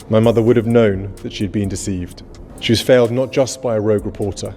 My mother would have known that she had been deceived. She was failed not just by a rogue reporter,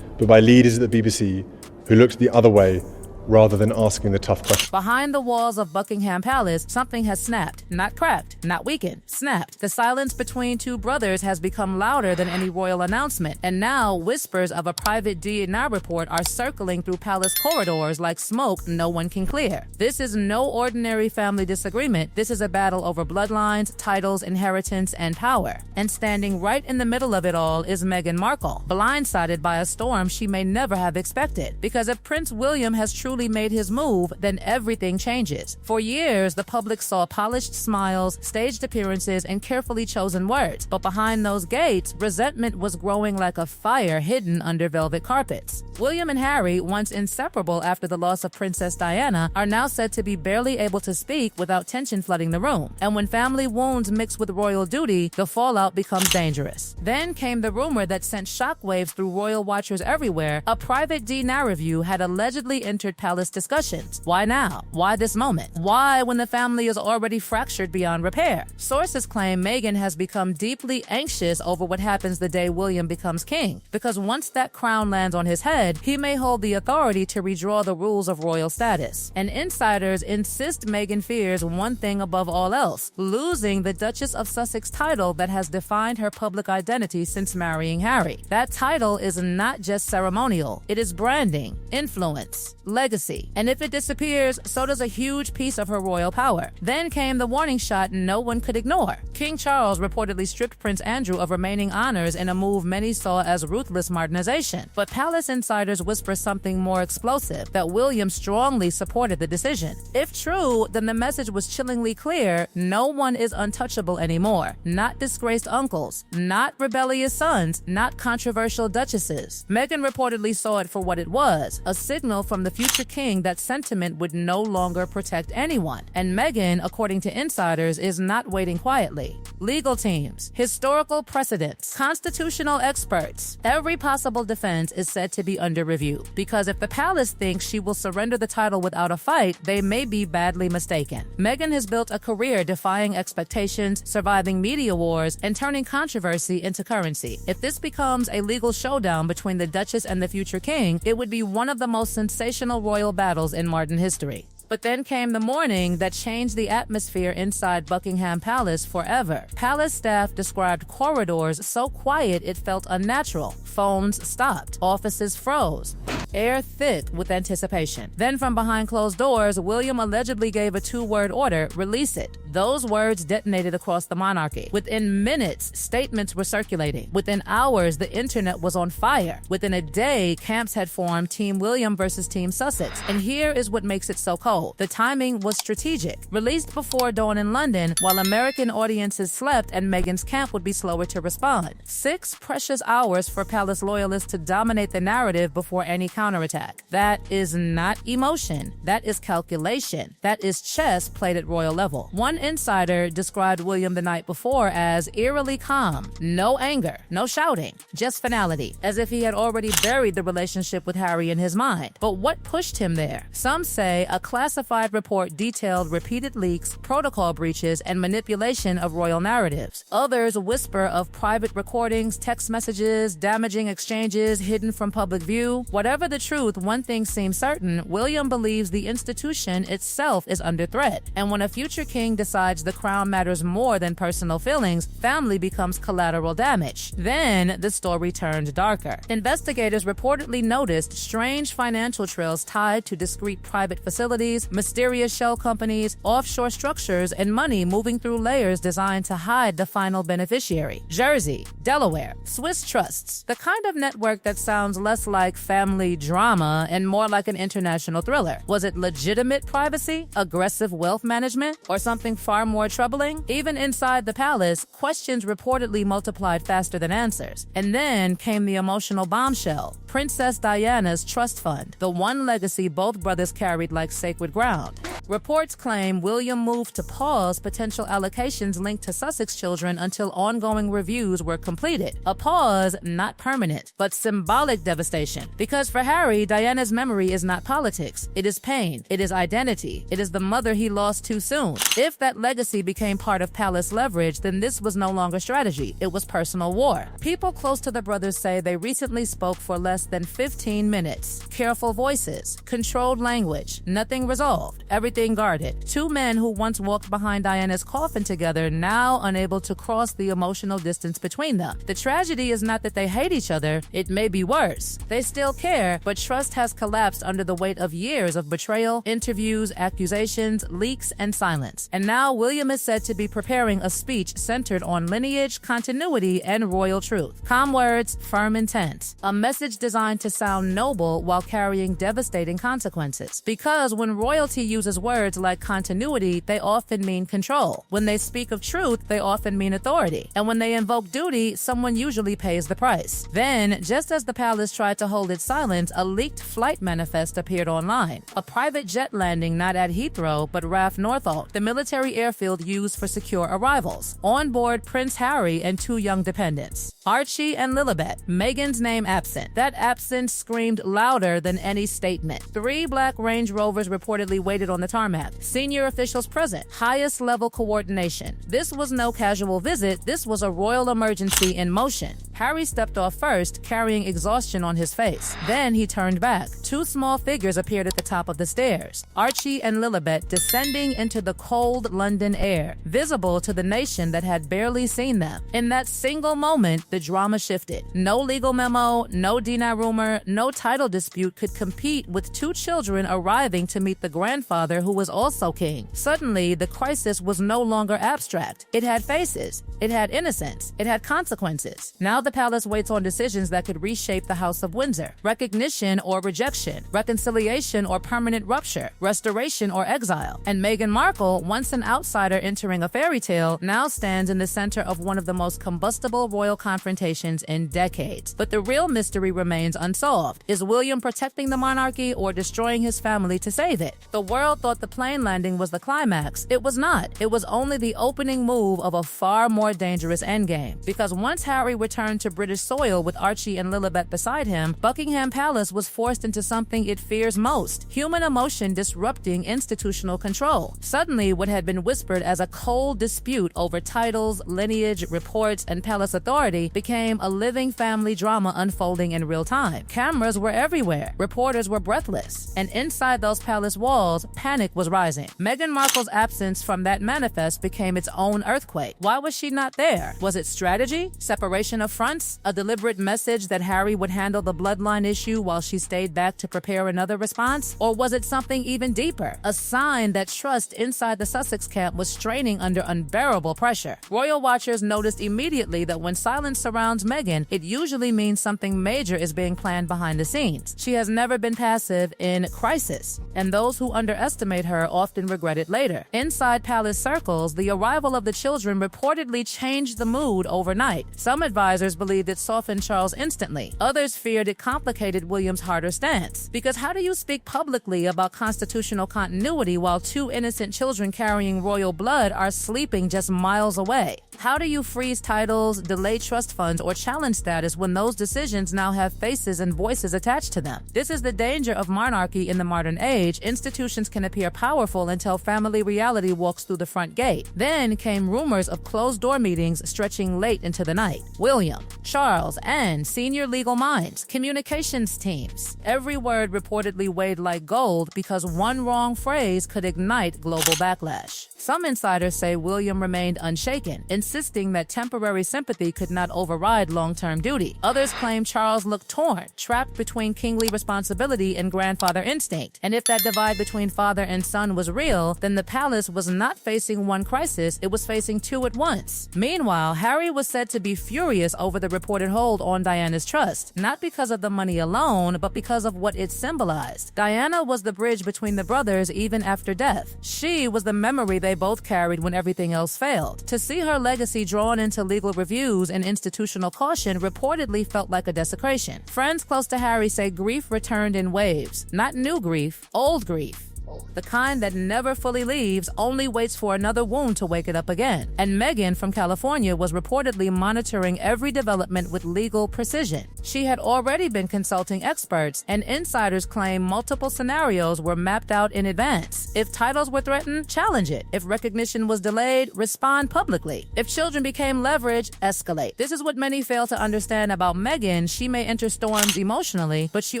but by leaders at the BBC who looked the other way rather than asking the tough questions. Behind the walls of Buckingham Palace, something has snapped. Not cracked, not weakened, snapped. The silence between two brothers has become louder than any royal announcement, and now whispers of a private DNA report are circling through palace corridors like smoke no one can clear. This is no ordinary family disagreement. This is a battle over bloodlines, titles, inheritance, and power. And standing right in the middle of it all is Meghan Markle, blindsided by a storm she may never have expected. Because if Prince William has truly made his move, then everything changes. For years, the public saw polished smiles, staged appearances, and carefully chosen words. But behind those gates, resentment was growing like a fire hidden under velvet carpets. William and Harry, once inseparable after the loss of Princess Diana, are now said to be barely able to speak without tension flooding the room. And when family wounds mix with royal duty, the fallout becomes dangerous. Then came the rumor that sent shockwaves through royal watchers everywhere. A private DNA review had allegedly entered palace discussions. Why now? Why this moment? Why when the family is already fractured beyond repair? Sources claim Meghan has become deeply anxious over what happens the day William becomes king, because once that crown lands on his head, he may hold the authority to redraw the rules of royal status. And insiders insist Meghan fears one thing above all else: losing the Duchess of Sussex title that has defined her public identity since marrying Harry. That title is not just ceremonial, it is branding, influence, legacy. And if it disappears, so does a huge piece of her royal power. Then came the warning shot no one could ignore. King Charles reportedly stripped Prince Andrew of remaining honors in a move many saw as ruthless modernization. But palace insiders whisper something more explosive: that William strongly supported the decision. If true, then the message was chillingly clear: no one is untouchable anymore. Not disgraced uncles, not rebellious sons, not controversial duchesses. Meghan reportedly saw it for what it was: a signal from the future king that sentiment would no longer protect anyone. And Meghan, according to insiders, is not waiting quietly. Legal teams, historical precedents, constitutional experts, every possible defense is said to be under review. Because if the palace thinks she will surrender the title without a fight, they may be badly mistaken. Meghan has built a career defying expectations, surviving media wars, and turning controversy into currency. If this becomes a legal showdown between the Duchess and the future king, it would be one of the most sensational royal battles in modern history. But then came the morning that changed the atmosphere inside Buckingham Palace forever. Palace staff described corridors so quiet it felt unnatural. Phones stopped. Offices froze. Air thick with anticipation. Then from behind closed doors, William allegedly gave a two-word order: release it. Those words detonated across the monarchy. Within minutes, statements were circulating. Within hours, the internet was on fire. Within a day, camps had formed: Team William versus Team Sussex. And here is what makes it so cold: the timing was strategic. Released before dawn in London, while American audiences slept and Meghan's camp would be slower to respond. 6 precious hours for palace loyalists to dominate the narrative before any counterattack. That is not emotion. That is calculation. That is chess played at royal level. One insider described William the night before as eerily calm. No anger, no shouting, just finality, as if he had already buried the relationship with Harry in his mind. But what pushed him there? Some say a classified report detailed repeated leaks, protocol breaches, and manipulation of royal narratives. Others whisper of private recordings, text messages, damaging exchanges hidden from public view. Whatever the truth, one thing seems certain: William believes the institution itself is under threat. And when a future king decides the crown matters more than personal feelings, family becomes collateral damage. Then the story turned darker. Investigators reportedly noticed strange financial trails tied to discrete private facilities, mysterious shell companies, offshore structures, and money moving through layers designed to hide the final beneficiary. Jersey, Delaware, Swiss trusts, the kind of network that sounds less like family drama and more like an international thriller. Was it legitimate privacy, aggressive wealth management, or something far more troubling? Even inside the palace, questions reportedly multiplied faster than answers. And then came the emotional bombshell: Princess Diana's trust fund, the one legacy both brothers carried like sacred ground. Reports claim William moved to pause potential allocations linked to Sussex children until ongoing reviews were completed. A pause not permanent, but symbolic devastation. Because for Harry, Diana's memory is not politics. It is pain. It is identity. It is the mother he lost too soon. If that legacy became part of palace leverage, then this was no longer strategy. It was personal war. People close to the brothers say they recently spoke for less than 15 minutes. Careful voices, controlled language, nothing resolved, everything guarded. Two men who once walked behind Diana's coffin together, now unable to cross the emotional distance between them. The tragedy is not that they hate each other, it may be worse. They still care, but trust has collapsed under the weight of years of betrayal, interviews, accusations, leaks, and silence. And now William is said to be preparing a speech centered on lineage, continuity, and royal truth. Calm words, firm intent. A message designed to sound noble while carrying devastating consequences. Because when royalty uses words like continuity, they often mean control. When they speak of truth, they often mean authority. And when they invoke duty, someone usually pays the price. Then, just as the palace tried to hold its silence, a leaked flight manifest appeared online. A private jet landing not at Heathrow, but RAF Northolt, the military airfield used for secure arrivals. On board Prince Harry and two young dependents, Archie and Lilibet. Meghan's name absent. That absence screamed louder than any statement. 3 black Range Rovers reportedly waited on the tarmac. Senior officials present. Highest level coordination. This was no casual visit. This was a royal emergency in motion. Harry stepped off first, carrying exhaustion on his face. Then he turned back. 2 small figures appeared at the top of the stairs. Archie and Lilibet descending into the cold London air, visible to the nation that had barely seen them. In that single moment, the drama shifted. No legal memo, no Dina rumor, no title dispute could compete with 2 children arriving to meet the grandfather who was also king. Suddenly, the crisis was no longer abstract. It had faces. It had innocence. It had consequences. Now the palace waits on decisions that could reshape the House of Windsor. Recognition or rejection. Reconciliation or permanent rupture. Restoration or exile. And Meghan Markle, once an outsider entering a fairy tale, now stands in the center of one of the most combustible royal confrontations in decades. But the real mystery remains unsolved. Is William protecting the monarchy or destroying his family to save it? The world thought the plane landing was the climax. It was not. It was only the opening move of a far more dangerous endgame. Because once Harry returned to British soil with Archie and Lilibet beside him, Buckingham Palace was forced into something it fears most: human emotion disrupting institutional control. Suddenly, what had been whispered as a cold dispute over titles, lineage, reports, and palace authority became a living family drama unfolding in real time. Cameras were everywhere. Reporters were breathless. And inside those palace walls, panic was rising. Meghan Markle's absence from that manifest became its own earthquake. Why was she not there? Was it strategy? Separation of fronts? A deliberate message that Harry would handle the bloodline issue while she stayed back to prepare another response? Or was it something even deeper? A sign that trust inside the Sussex camp was straining under unbearable pressure. Royal watchers noticed immediately that when silence surrounds Meghan, it usually means something major is being planned behind the scenes. She has never been passive in crisis, and those who underestimate her often regret it later. Inside palace circles, the arrival of the children reportedly changed the mood overnight. Some advisors believed it softened Charles instantly. Others feared it complicated William's harder stance. Because how do you speak publicly about constitutional continuity while 2 innocent children carrying royal blood are sleeping just miles away? How do you freeze titles, delay trust funds, or challenge status when those decisions now have faces and voices attached to them? This is the danger of monarchy in the modern age. Institutions can appear powerful until family reality walks through the front gate. Then came rumors of closed-door meetings stretching late into the night. William, Charles, and senior legal minds, communications teams. Every word reportedly weighed like gold because one wrong phrase could ignite global backlash. Some insiders say William remained unshaken, insisting that temporary sympathy could not override long-term duty. Others claim Charles looked torn, trapped between kingly responsibility and grandfather instinct. And if that divide between father and son was real, then the palace was not facing one crisis, it was facing 2 at once. Meanwhile, Harry was said to be furious over the reported hold on Diana's trust, not because of the money alone, but because of what it symbolized. Diana was the bridge between the brothers even after death. She was the memory they both carried when everything else failed. To see her legacy drawn into legal reviews and institutional caution reportedly felt like a desecration. Friends close to Harry say grief returned in waves. Not new grief, old grief. the kind that never fully leaves, only waits for another wound to wake it up again. And Meghan from California was reportedly monitoring every development with legal precision. She had already been consulting experts, and insiders claim multiple scenarios were mapped out in advance. If titles were threatened, challenge it. If recognition was delayed, respond publicly. If children became leverage, escalate. This is what many fail to understand about Meghan. She may enter storms emotionally, but she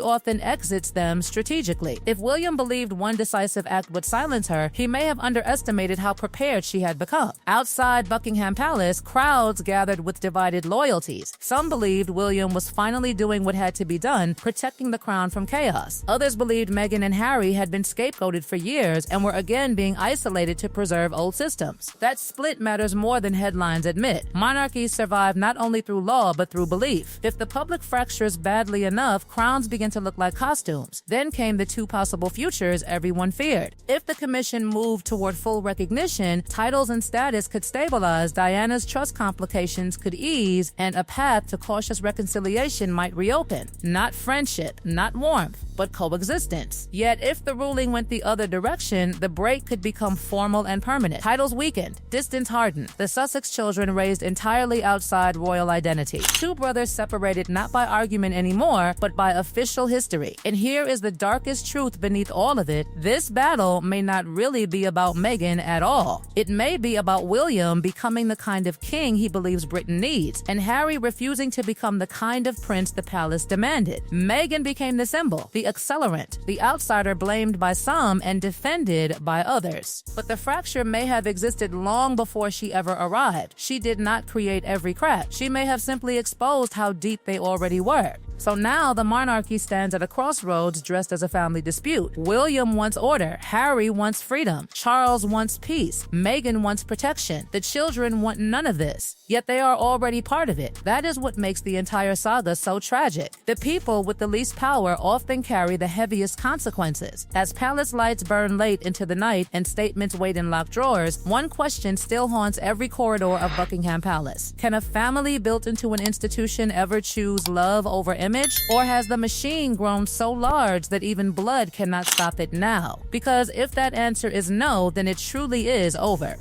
often exits them strategically. If William believed one decisive act would silence her, he may have underestimated how prepared she had become. Outside Buckingham Palace, crowds gathered with divided loyalties. Some believed William was finally doing what had to be done, protecting the crown from chaos. Others believed Meghan and Harry had been scapegoated for years and were again being isolated to preserve old systems. That split matters more than headlines admit. Monarchies survive not only through law but through belief. If the public fractures badly enough, crowns begin to look like costumes. Then came the two possible futures everyone feared. If the commission moved toward full recognition, titles and status could stabilize, Diana's trust complications could ease, and a path to cautious reconciliation might reopen. Not friendship, not warmth, but coexistence. Yet if the ruling went the other direction, the break could become formal and permanent. Titles weakened, distance hardened. The Sussex children raised entirely outside royal identity. Two brothers separated not by argument anymore, but by official history. And here is the darkest truth beneath all of it. This battle may not really be about Meghan at all. It may be about William becoming the kind of king he believes Britain needs, and Harry refusing to become the kind of prince the palace demanded. Meghan became the symbol, the accelerant, the outsider blamed by some and defended by others. But the fracture may have existed long before she ever arrived. She did not create every crack. She may have simply exposed how deep they already were. So now the monarchy stands at a crossroads dressed as a family dispute. William wants order. Harry wants freedom. Charles wants peace. Meghan wants protection. The children want none of this. Yet they are already part of it. That is what makes the entire saga so tragic. The people with the least power often carry the heaviest consequences. As palace lights burn late into the night and statements wait in locked drawers, one question still haunts every corridor of Buckingham Palace. Can a family built into an institution ever choose love over image? Or has the machine grown so large that even blood cannot stop it now? Because if that answer is no, then it truly is over.